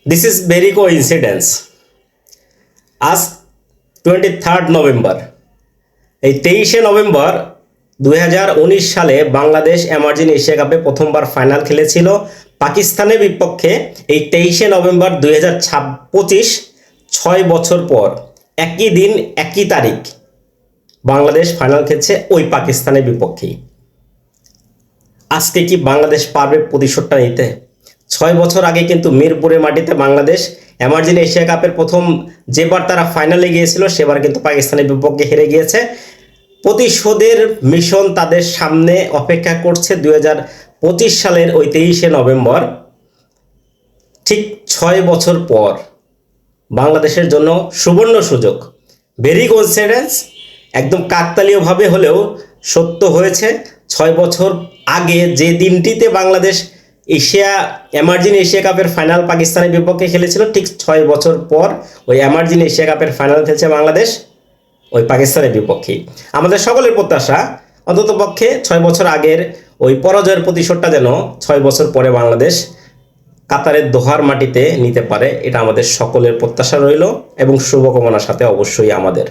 This is very coincidence. আজ 23 November, এই 23শে November 2019 সালে বাংলাদেশ এমার্জিং এশিয়া কাপে প্রথমবার ফাইনাল খেলেছিল পাকিস্তানের বিপক্ষে। এই 23শে নভেম্বর 2025, 6 বছর পর একই দিন একই তারিখ বাংলাদেশ ফাইনাল খেলছে ওই পাকিস্তানের বিপক্ষেই। আজকে কি বাংলাদেশ পারবে প্রতিশোধটা নিতে? 6 বছর আগে কিন্তু মিরপুরের মাটিতে বাংলাদেশ এমার্জিং এশিয়া কাপের প্রথম যেবার তারা ফাইনালে গিয়েছিল সেবার কিন্তু পাকিস্তানের বিপক্ষে হেরে গিয়েছে। প্রতিশোধের মিশন তাদের সামনে অপেক্ষা করছে 2025 সালের ওই 23শে নভেম্বর, ঠিক 6 বছর পর। বাংলাদেশের জন্য সুবর্ণ সুযোগ, ভেরি কোইন্সিডেন্স, একদম কাকতালীয়ভাবে হলেও সত্য হয়েছে। 6 বছর আগে যে দিনটিতে বাংলাদেশ এমার্জিং এশিয়া কাপের ফাইনাল পাকিস্তানের বিপক্ষে খেলেছিল, ঠিক 6 বছর পর ওই এমার্জিং এশিয়া কাপের ফাইনাল খেলছে বাংলাদেশ ওই পাকিস্তানের বিপক্ষেই। আমাদের সকলের প্রত্যাশা অন্ততপক্ষে 6 বছর আগের ওই পরাজয়ের প্রতিশোধটা যেন 6 বছর পরে বাংলাদেশ কাতারের দোহার মাটিতে নিতে পারে, এটা আমাদের সকলের প্রত্যাশা রইল এবং শুভকামনার সাথে অবশ্যই আমাদের।